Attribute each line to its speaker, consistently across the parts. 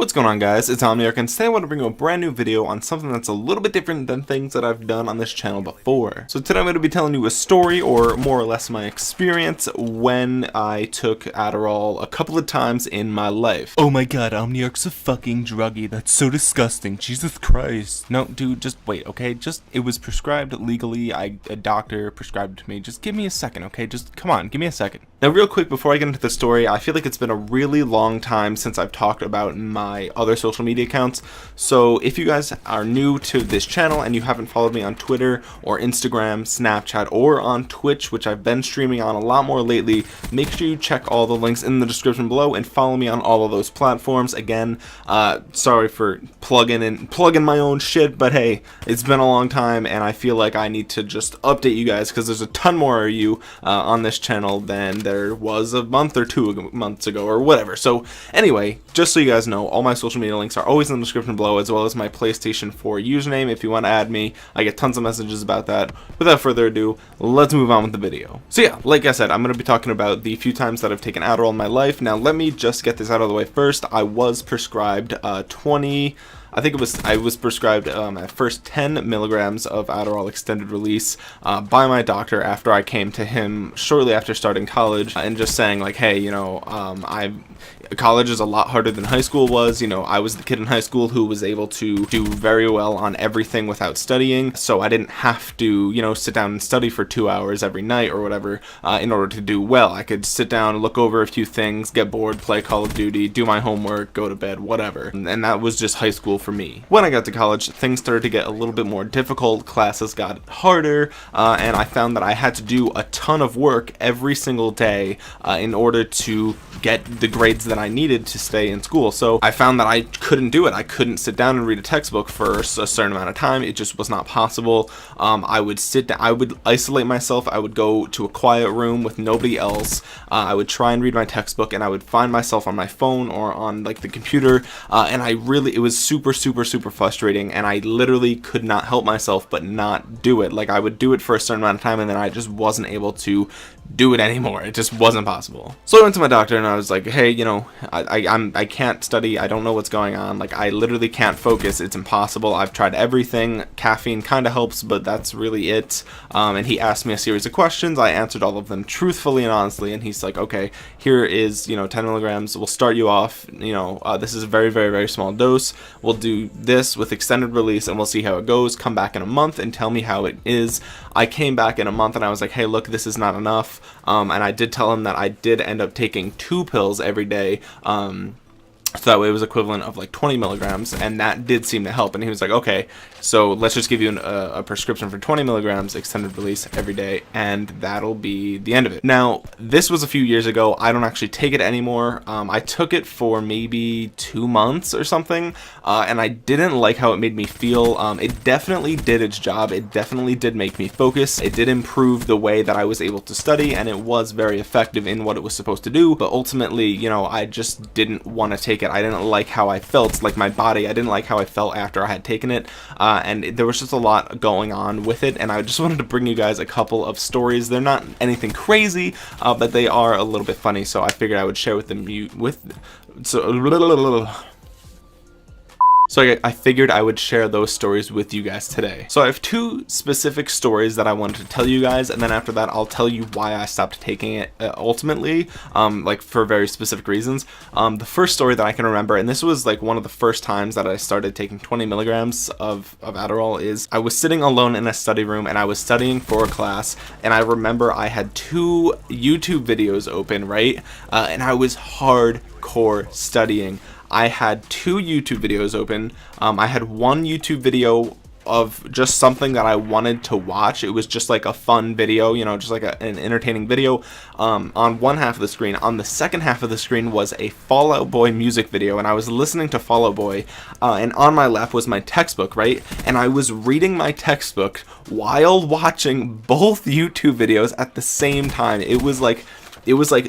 Speaker 1: What's going on, guys? It's Omniarch, and today I want to bring you a brand new video on something that's a little bit different than things that I've done on this channel before. So today I'm going to be telling you a story, or more or less my experience, when I took Adderall a couple of times in my life. Oh my god, Omniarch's a fucking druggie. That's so disgusting. Jesus Christ. No, dude, just wait, okay? It was prescribed legally. A doctor prescribed it to me. Just give me a second, okay? Just, come on, give me a second. Now, real quick, before I get into the story, I feel like it's been a really long time since I've talked about my other social media accounts. So if you guys are new to this channel and you haven't followed me on Twitter or Instagram, Snapchat, or on Twitch, which I've been streaming on a lot more lately, make sure you check all the links in the description below and follow me on all of those platforms. Again, sorry for plugging my own shit, but hey, it's been a long time and I feel like I need to just update you guys because there's a ton more of you on this channel than there was a month or 2 months ago or whatever. So anyway, just so you guys know, all my social media links are always in the description below, as well as my PlayStation 4 username if you want to add me. I get tons of messages about that. Without further ado, let's move on with the video. So yeah, like I said, I'm going to be talking about the few times that I've taken Adderall in my life. Now let me just get this out of the way first. I was prescribed I was prescribed at first 10 milligrams of Adderall extended release by my doctor after I came to him shortly after starting college, and just saying like, hey, you know, college is a lot harder than high school was. You know, I was the kid in high school who was able to do very well on everything without studying, so I didn't have to, you know, sit down and study for 2 hours every night or whatever in order to do well. I could sit down, look over a few things, get bored, play Call of Duty, do my homework, go to bed, whatever. And that was just high school for me. When I got to college, things started to get a little bit more difficult, classes got harder, and I found that I had to do a ton of work every single day in order to get the grades that I needed to stay in school. So I found that I couldn't do it. I couldn't sit down and read a textbook for a certain amount of time. It just was not possible. I would sit down, I would isolate myself, I would go to a quiet room with nobody else, I would try and read my textbook, and I would find myself on my phone or on like the computer, and it was super frustrating, and I literally could not help myself but not do it. Like, I would do it for a certain amount of time and then I just wasn't able to do it anymore. It just wasn't possible. So I went to my doctor and I was like, hey, you know, I can't study. I don't know what's going on. Like, I literally can't focus. It's impossible. I've tried everything. Caffeine kind of helps, but that's really it. And he asked me a series of questions. I answered all of them truthfully and honestly, and he's like, okay, here is, you know, 10 milligrams. We'll start you off, you know, this is a very small dose. We'll do this with extended release and we'll see how it goes. Come back in a month and tell me how it is. I came back in a month and I was like, hey, look, this is not enough. And I did tell him that I did end up taking 2 pills every day. So that way it was equivalent of like 20 milligrams, and that did seem to help. And he was like, okay, so let's just give you a prescription for 20 milligrams extended release every day, and that'll be the end of it. Now, this was a few years ago. I don't actually take it anymore. I took it for maybe 2 months or something, and I didn't like how it made me feel. It definitely did its job. It definitely did make me focus. It did improve the way that I was able to study, and it was very effective in what it was supposed to do. But ultimately, you know, I just didn't want to take it. I didn't like how I felt, like my body. I didn't like how I felt after I had taken it, and there was just a lot going on with it, and I just wanted to bring you guys a couple of stories. They're not anything crazy, but they are a little bit funny, so I figured I would share with them So I figured I would share those stories with you guys today. So I have 2 specific stories that I wanted to tell you guys, and then after that I'll tell you why I stopped taking it ultimately, like for very specific reasons. The first story that I can remember, and this was like one of the first times that I started taking 20 milligrams of Adderall, is I was sitting alone in a study room and I was studying for a class, and I remember I had 2 YouTube videos open, right? And I was hardcore studying. I had 2 YouTube videos open. I had one YouTube video of just something that I wanted to watch. It was just like a fun video, you know, just like an entertaining video on one half of the screen. On the second half of the screen was a Fall Out Boy music video, and I was listening to Fall Out Boy, and on my left was my textbook, right? And I was reading my textbook while watching both YouTube videos at the same time. It was like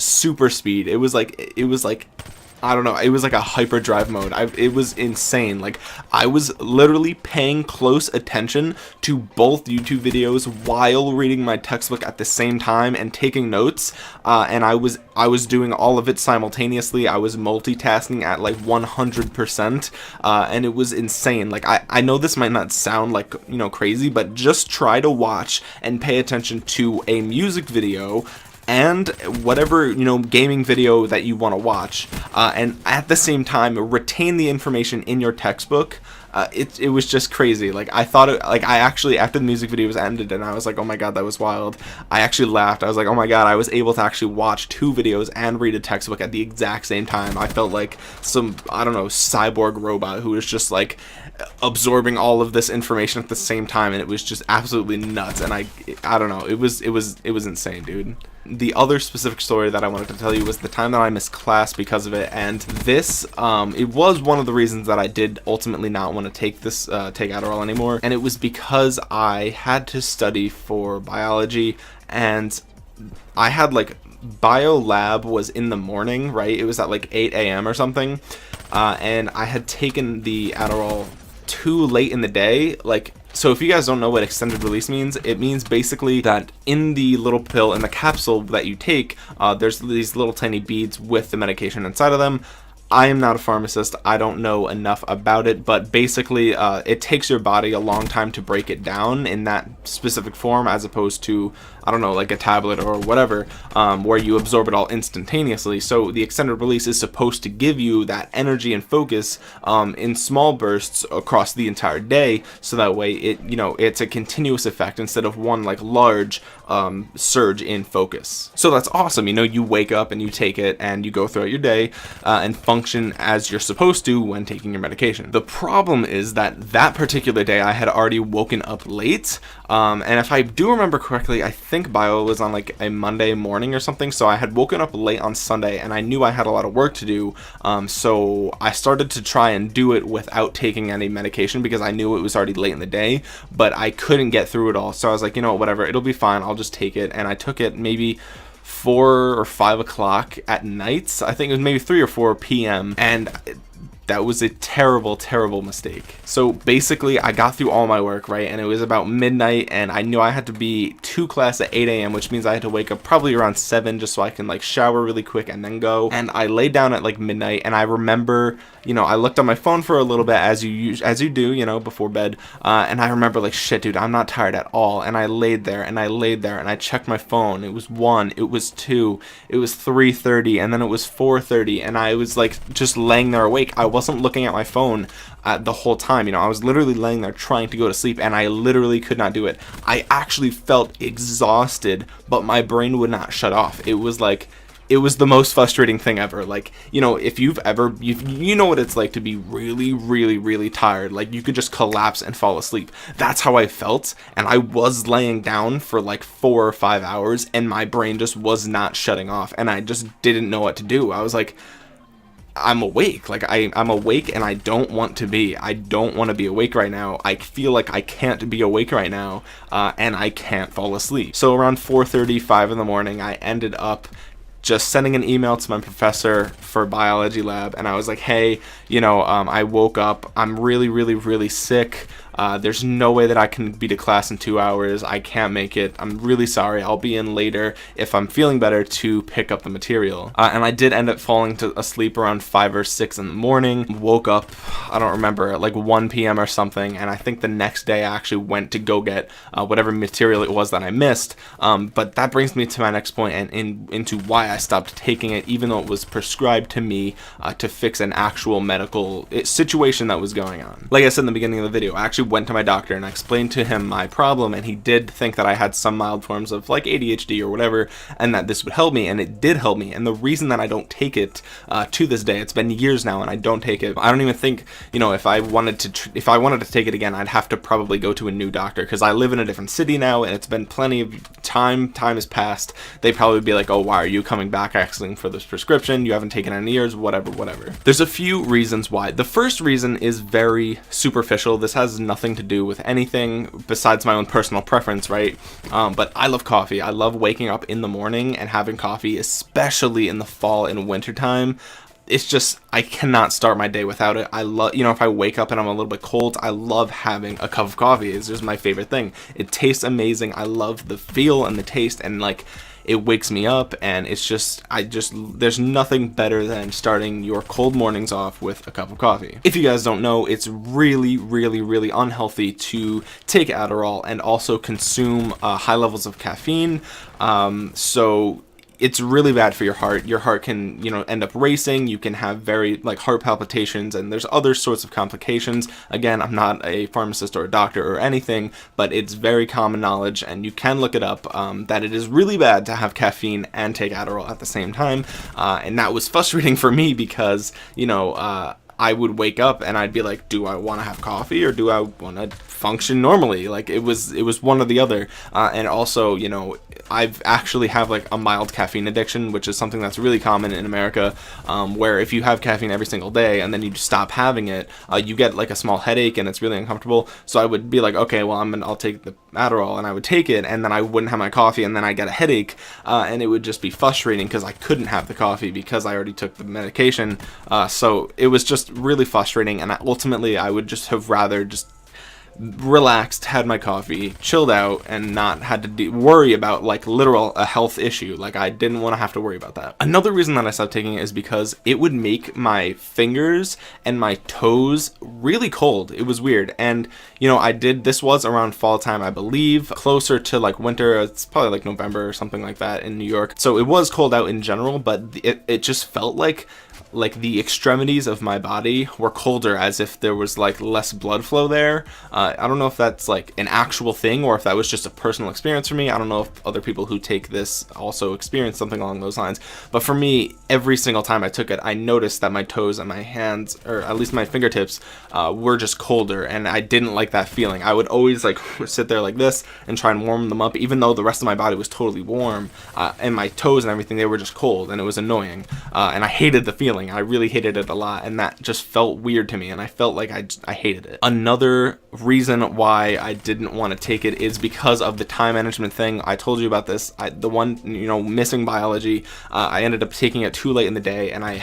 Speaker 1: super speed. It was like I don't know, it was like a hyperdrive mode. It was insane. Like, I was literally paying close attention to both YouTube videos while reading my textbook at the same time and taking notes, and I was doing all of it simultaneously. I was multitasking at like 100%, and it was insane. Like, I know this might not sound like, you know, crazy, but just try to watch and pay attention to a music video and whatever, you know, gaming video that you want to watch, and at the same time retain the information in your textbook. It was just crazy. Like, I thought it, like, I actually, after the music video was ended and I was like, oh my god, that was wild, I actually laughed. I was like, oh my god, I was able to actually watch 2 videos and read a textbook at the exact same time. I felt like some, I don't know, cyborg robot who was just like absorbing all of this information at the same time, and it was just absolutely nuts. And I don't know, it was insane, dude. The other specific story that I wanted to tell you was the time that I missed class because of it, and this it was one of the reasons that I did ultimately not want to take Adderall anymore, and it was because I had to study for biology, and I had like bio lab was in the morning, right? It was at like 8 a.m. or something, and I had taken the Adderall too late in the day. Like, so if you guys don't know what extended release means, it means basically that in the little pill, in the capsule that you take, there's these little tiny beads with the medication inside of them. I am not a pharmacist, I don't know enough about it, but basically it takes your body a long time to break it down in that specific form, as opposed to, I don't know, like a tablet or whatever, where you absorb it all instantaneously. So the extended release is supposed to give you that energy and focus in small bursts across the entire day, so that way it, you know, it's a continuous effect instead of one like large surge in focus. So that's awesome. You know, you wake up and you take it and you go throughout your day and function as you're supposed to when taking your medication. The problem is that particular day I had already woken up late, and if I do remember correctly, I think bio was on like a Monday morning or something, so I had woken up late on Sunday and I knew I had a lot of work to do, so I started to try and do it without taking any medication because I knew it was already late in the day, but I couldn't get through it all. So I was like, you know, whatever, it'll be fine, I'll just take it. And I took it maybe 4 or 5 o'clock at night. I think it was maybe 3 or 4 p.m. and that was a terrible mistake. So basically I got through all my work, right, and it was about midnight, and I knew I had to be to class at 8 a.m., which means I had to wake up probably around 7 just so I can like shower really quick and then go. And I laid down at like midnight, and I remember, you know, I looked on my phone for a little bit as you do, you know, before bed, and I remember like, shit, dude, I'm not tired at all. And I laid there and I checked my phone. It was 1, it was 2, it was 3:30, and then it was 4:30, and I was like just laying there awake. I wasn't looking at my phone the whole time, you know, I was literally laying there trying to go to sleep, and I literally could not do it. I actually felt exhausted, but my brain would not shut off. It was like, it was the most frustrating thing ever. Like, you know, if you've ever, you know what it's like to be really tired. Like, you could just collapse and fall asleep. That's how I felt, and I was laying down for like 4 or 5 hours, and my brain just was not shutting off, and I just didn't know what to do. I was like, I'm awake. Like, I'm awake, and I don't want to be. I don't want to be awake right now. I feel like I can't be awake right now, and I can't fall asleep. So around 4:30, 5 in the morning, I ended up just sending an email to my professor for biology lab, and I was like, hey, you know, I woke up, I'm really sick. There's no way that I can be to class in 2 hours. I can't make it. I'm really sorry. I'll be in later if I'm feeling better to pick up the material. And I did end up falling asleep around 5 or 6 in the morning. Woke up, I don't remember, at like 1 p.m. or something. And I think the next day I actually went to go get whatever material it was that I missed. But that brings me to my next point and into why I stopped taking it, even though it was prescribed to me to fix an actual medical situation that was going on. Like I said in the beginning of the video, I actually went to my doctor and I explained to him my problem, and he did think that I had some mild forms of like ADHD or whatever, and that this would help me, and it did help me. And the reason that I don't take it to this day, it's been years now and I don't take it. I don't even think, you know, if I wanted to take it again, I'd have to probably go to a new doctor, because I live in a different city now and it's been plenty of time has passed. They'd probably be like, oh, why are you coming back asking for this prescription? You haven't taken it in years, whatever. There's a few reasons why. The first reason is very superficial. This has nothing to do with anything besides my own personal preference, right? But I love coffee. I love waking up in the morning and having coffee, especially in the fall and winter time. it's just, I cannot start my day without it. I love, you know, if I wake up and I'm a little bit cold, I love having a cup of coffee. It's just my favorite thing. It tastes amazing. I love the feel and the taste, and like, it wakes me up, and it's just, there's nothing better than starting your cold mornings off with a cup of coffee. If you guys don't know, it's really, really, really unhealthy to take Adderall and also consume high levels of caffeine. So it's really bad for your heart. Your heart can, you know, end up racing. You can have very, like, heart palpitations, and there's other sorts of complications. Again, I'm not a pharmacist or a doctor or anything, but it's very common knowledge, and you can look it up, that it is really bad to have caffeine and take Adderall at the same time. And that was frustrating for me because, you know, I would wake up and I'd be like, do I want to have coffee or do I want to function normally? Like, it was one or the other. And also, you know, I've actually have like a mild caffeine addiction, which is something that's really common in America, where if you have caffeine every single day and then you stop having it, you get like a small headache and it's really uncomfortable. So I would be like, okay, well, I'll take the Adderall, and I would take it, and then I wouldn't have my coffee, and then I get a headache, and it would just be frustrating because I couldn't have the coffee because I already took the medication. So it was just really frustrating, and ultimately I would just have rather just relaxed, had my coffee, chilled out, and not had to worry about like literal a health issue. Like, I didn't want to have to worry about that. Another reason that I stopped taking it is because it would make my fingers and my toes really cold. It was weird. And you know, this was around fall time, I believe, closer to like winter. It's probably like November or something like that in New York. So it was cold out in general, but it just felt like the extremities of my body were colder, as if there was like less blood flow there. I don't know if that's like an actual thing or if that was just a personal experience for me. I don't know if other people who take this also experience something along those lines. But for me, every single time I took it, I noticed that my toes and my hands, or at least my fingertips, were just colder, and I didn't like that feeling. I would always like sit there like this and try and warm them up, even though the rest of my body was totally warm, and my toes and everything, they were just cold, and it was annoying. And I hated the feeling. I really hated it a lot, and that just felt weird to me, and I felt like I hated it. Another reason why I didn't want to take it is because of the time management thing. I told you about this. The one, you know, missing biology, I ended up taking it too late in the day, and I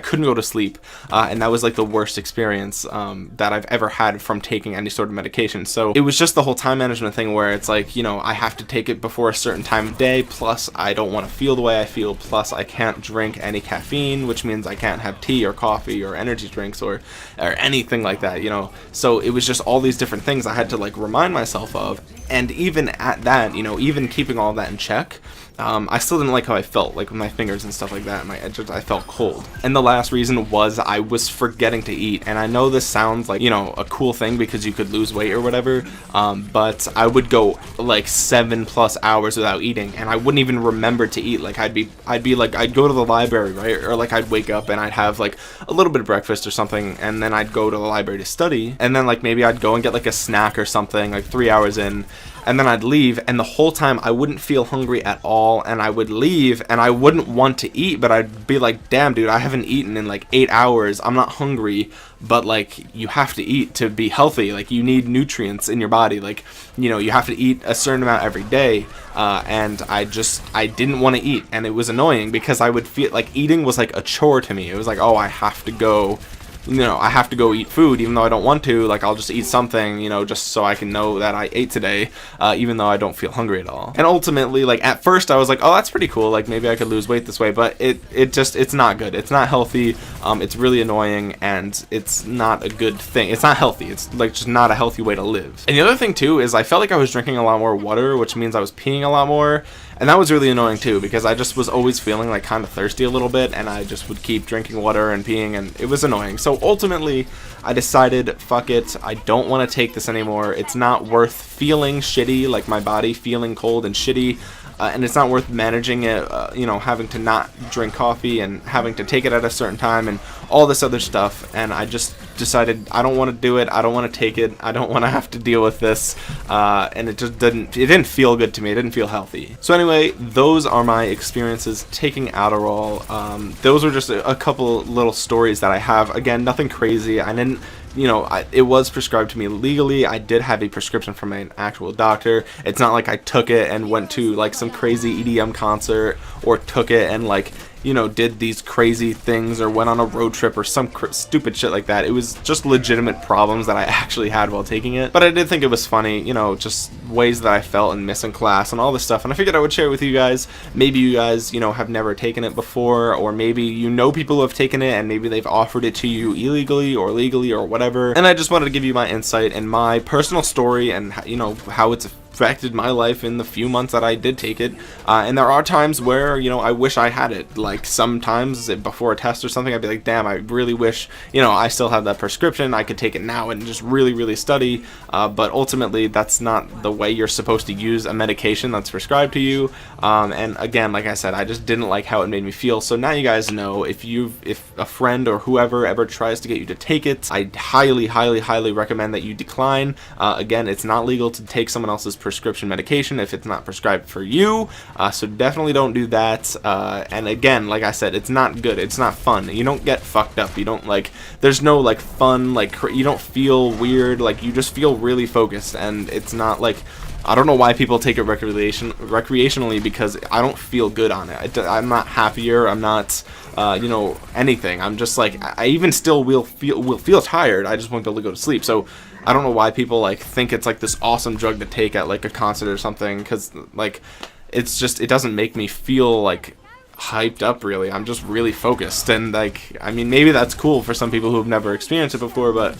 Speaker 1: couldn't go to sleep, and that was like the worst experience that I've ever had from taking any sort of medication. So it was just the whole time management thing where it's like, you know, I have to take it before a certain time of day, plus I don't want to feel the way I feel, plus I can't drink any caffeine, which means I can't have tea or coffee or energy drinks or anything like that, you know. So it was just all these different things I had to like remind myself of, and even at that, you know, even keeping all of that in check, I still didn't like how I felt, like with my fingers and stuff like that. I felt cold. And the last reason was I was forgetting to eat. And I know this sounds like, you know, a cool thing because you could lose weight or whatever, but I would go like 7+ hours without eating, and I wouldn't even remember to eat. Like, I'd be like, I'd go to the library, right? Or like I'd wake up and I'd have like a little bit of breakfast or something, and then I'd go to the library to study, and then like maybe I'd go and get like a snack or something like 3 hours in, and then I'd leave, and the whole time I wouldn't feel hungry at all, and I would leave and I wouldn't want to eat, but I'd be like, damn dude, I haven't eaten in like 8 hours, I'm not hungry. But like, you have to eat to be healthy. Like, you need nutrients in your body. Like, you know, you have to eat a certain amount every day, and I didn't want to eat, and it was annoying because I would feel like eating was like a chore to me. It was like, oh, I have to go, you know, I have to go eat food even though I don't want to. Like, I'll just eat something, you know, just so I can know that I ate today, even though I don't feel hungry at all. And ultimately, like, at first I was like, oh, that's pretty cool, like maybe I could lose weight this way, but it's not good. It's not healthy. It's really annoying, and it's not a good thing. It's not healthy. It's like just not a healthy way to live. And the other thing too is I felt like I was drinking a lot more water, which means I was peeing a lot more. And that was really annoying too, because I just was always feeling like kind of thirsty a little bit, and I just would keep drinking water and peeing, and it was annoying. So ultimately, I decided, fuck it, I don't want to take this anymore. It's not worth feeling shitty, like my body feeling cold and shitty, and it's not worth managing it, you know, having to not drink coffee and having to take it at a certain time and all this other stuff. And I just decided I don't want to do it. I don't want to take it. I don't want to have to deal with this. And it didn't feel good to me. It didn't feel healthy. So anyway, those are my experiences taking Adderall. Those were just a couple little stories that I have. Again, nothing crazy. I didn't, you know, it was prescribed to me legally. I did have a prescription from an actual doctor. It's not like I took it and went to like some crazy EDM concert, or took it and like you know, did these crazy things or went on a road trip or some stupid shit like that. It was just legitimate problems that I actually had while taking it. But I did think it was funny, you know, just ways that I felt and missing class and all this stuff. And I figured I would share it with you guys. Maybe you guys, you know, have never taken it before, or maybe you know people who have taken it and maybe they've offered it to you illegally or legally or whatever. And I just wanted to give you my insight and my personal story and, you know, how it's affected my life in the few months that I did take it. And there are times where, you know, I wish I had it. Like sometimes before a test or something, I'd be like, damn, I really wish, you know, I still have that prescription. I could take it now and just really study. But ultimately, that's not the way you're supposed to use a medication that's prescribed to you. And again, like I said, I just didn't like how it made me feel. So now you guys know, if a friend or whoever ever tries to get you to take it, I highly recommend that you decline. Again, it's not legal to take someone else's prescription medication if it's not prescribed for you, so definitely don't do that. And again, like I said, it's not good, it's not fun, you don't get fucked up, you don't, like, there's no like fun, like you don't feel weird, like you just feel really focused. And it's not like, I don't know why people take it recreationally, because I don't feel good on it. I'm not happier, I'm not you know, anything. I'm just like, I even still will feel tired, I just won't be able to go to sleep. So I don't know why people like think it's like this awesome drug to take at like a concert or something, because like it's just, it doesn't make me feel like hyped up really. I'm just really focused. And like, I mean, maybe that's cool for some people who have never experienced it before, but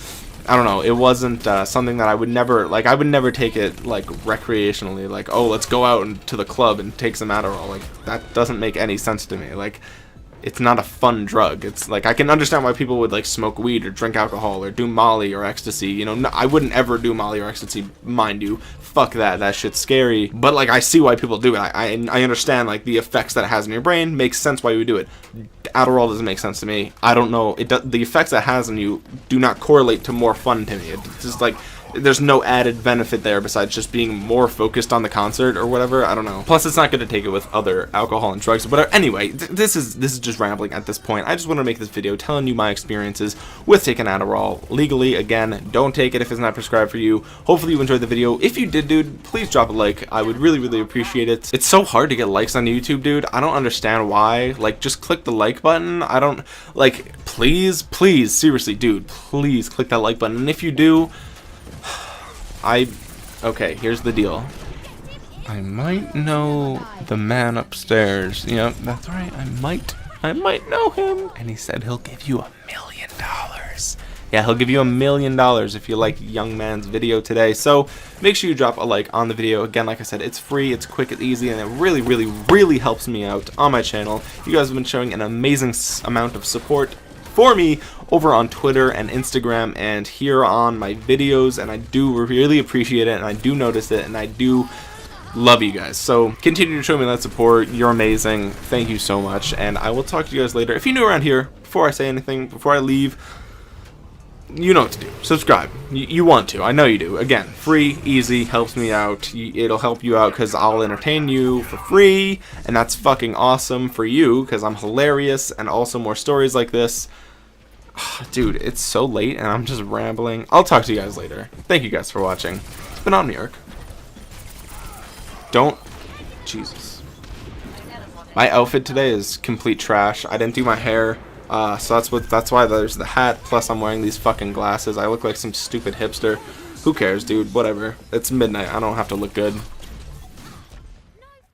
Speaker 1: I don't know, it wasn't something that I would never, like, I would never take it like recreationally, like, oh, let's go out to the club and take some Adderall. Like, that doesn't make any sense to me. Like, it's not a fun drug. It's like, I can understand why people would like smoke weed or drink alcohol or do Molly or ecstasy, you know. No, I wouldn't ever do Molly or ecstasy, mind you. Fuck that shit's scary. But like, I see why people do it. I understand like the effects that it has in your brain. Makes sense why you would do it. Adderall doesn't make sense to me. I don't know, the effects that it has on you do not correlate to more fun to me. It's just like, there's no added benefit there besides just being more focused on the concert or whatever. I don't know. Plus, it's not good to take it with other alcohol and drugs. But anyway, this is just rambling at this point. I just want to make this video telling you my experiences with taking Adderall legally. Again, don't take it if it's not prescribed for you. Hopefully you enjoyed the video. If you did, dude, please drop a like. I would really appreciate it. It's so hard to get likes on YouTube, dude. I don't understand why. Like, just click the like button. I don't, like, please, seriously, dude, please click that like button. And if you do, okay, here's the deal. I might know the man upstairs. Yep, that's right. I might know him. And he said he'll give you $1 million. Yeah, he'll give you $1 million if you like young man's video today. So make sure you drop a like on the video. Again, like I said, it's free, it's quick, it's easy, and it really helps me out on my channel. You guys have been showing an amazing amount of support for me over on Twitter and Instagram and here on my videos, and I do really appreciate it, and I do notice it, and I do love you guys. So continue to show me that support. You're amazing. Thank you so much, and I will talk to you guys later. If you're new around here, before I say anything, before I leave, you know what to do. Subscribe. You want to. I know you do. Again, free, easy, helps me out. It'll help you out because I'll entertain you for free, and that's fucking awesome for you because I'm hilarious, and also more stories like this. Dude, it's so late and I'm just rambling. I'll talk to you guys later. Thank you guys for watching. It's been Omniarch. Jesus. My outfit today is complete trash. I didn't do my hair. So that's why there's the hat, plus I'm wearing these fucking glasses. I look like some stupid hipster. Who cares, dude? Whatever. It's midnight. I don't have to look good.